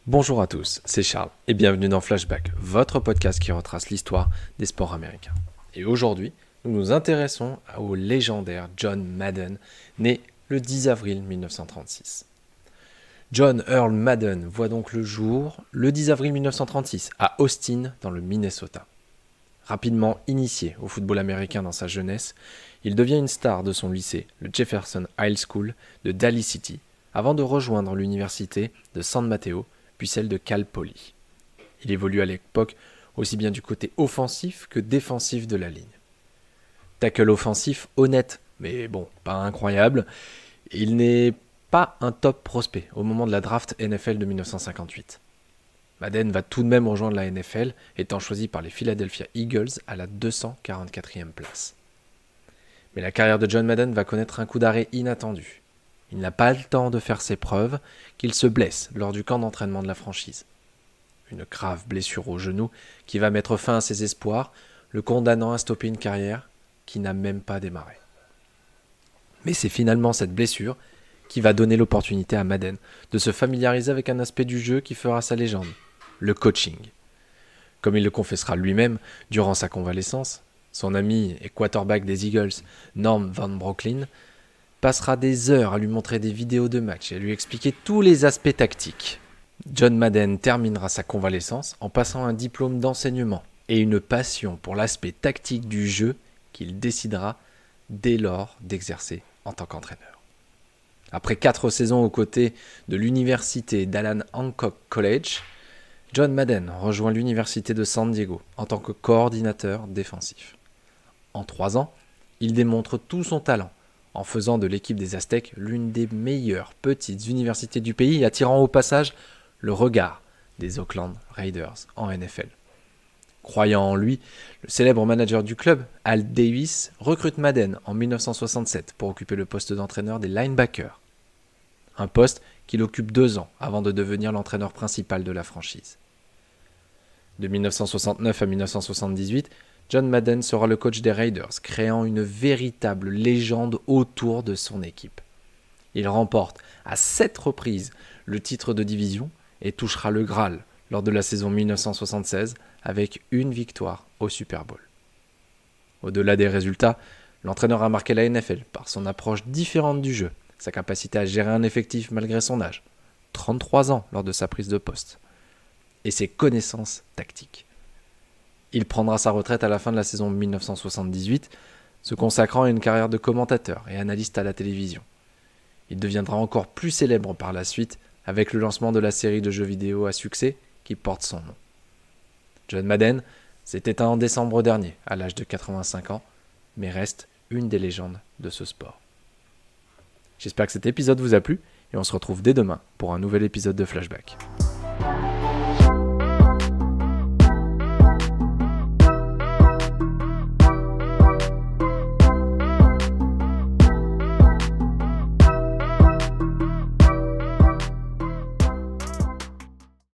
Bonjour à tous, c'est Charles et bienvenue dans Flashback, votre podcast qui retrace l'histoire des sports américains. Et aujourd'hui, nous nous intéressons au légendaire John Madden, né le 10 avril 1936. John Earl Madden voit donc le jour le 10 avril 1936 à Austin, dans le Minnesota. Rapidement initié au football américain dans sa jeunesse, il devient une star de son lycée, le Jefferson High School de Daly City, avant de rejoindre l'université de San Mateo, puis celle de Cal Poly. Il évolue à l'époque aussi bien du côté offensif que défensif de la ligne. Tackle offensif honnête, mais bon, pas incroyable. Il n'est pas un top prospect au moment de la draft NFL de 1958. Madden va tout de même rejoindre la NFL, étant choisi par les Philadelphia Eagles à la 244e place. Mais la carrière de John Madden va connaître un coup d'arrêt inattendu. Il n'a pas le temps de faire ses preuves, qu'il se blesse lors du camp d'entraînement de la franchise. Une grave blessure au genou qui va mettre fin à ses espoirs, le condamnant à stopper une carrière qui n'a même pas démarré. Mais c'est finalement cette blessure qui va donner l'opportunité à Madden de se familiariser avec un aspect du jeu qui fera sa légende, le coaching. Comme il le confessera lui-même durant sa convalescence, son ami et quarterback des Eagles, Norm Van Brocklin, passera des heures à lui montrer des vidéos de match et à lui expliquer tous les aspects tactiques. John Madden terminera sa convalescence en passant un diplôme d'enseignement et une passion pour l'aspect tactique du jeu qu'il décidera dès lors d'exercer en tant qu'entraîneur. Après 4 saisons aux côtés de l'université d'Alan Hancock College, John Madden rejoint l'université de San Diego en tant que coordinateur défensif. En 3 ans, il démontre tout son talent en faisant de l'équipe des Aztèques l'une des meilleures petites universités du pays et attirant au passage le regard des Oakland Raiders en NFL. Croyant en lui, le célèbre manager du club, Al Davis, recrute Madden en 1967 pour occuper le poste d'entraîneur des linebackers. Un poste qu'il occupe 2 ans avant de devenir l'entraîneur principal de la franchise. De 1969 à 1978, John Madden sera le coach des Raiders, créant une véritable légende autour de son équipe. Il remporte à 7 reprises le titre de division et touchera le Graal lors de la saison 1976 avec une victoire au Super Bowl. Au-delà des résultats, l'entraîneur a marqué la NFL par son approche différente du jeu, sa capacité à gérer un effectif malgré son âge, 33 ans lors de sa prise de poste, et ses connaissances tactiques. Il prendra sa retraite à la fin de la saison 1978, se consacrant à une carrière de commentateur et analyste à la télévision. Il deviendra encore plus célèbre par la suite avec le lancement de la série de jeux vidéo à succès qui porte son nom. John Madden s'est éteint en décembre dernier, à l'âge de 85 ans, mais reste une des légendes de ce sport. J'espère que cet épisode vous a plu et on se retrouve dès demain pour un nouvel épisode de Flashback.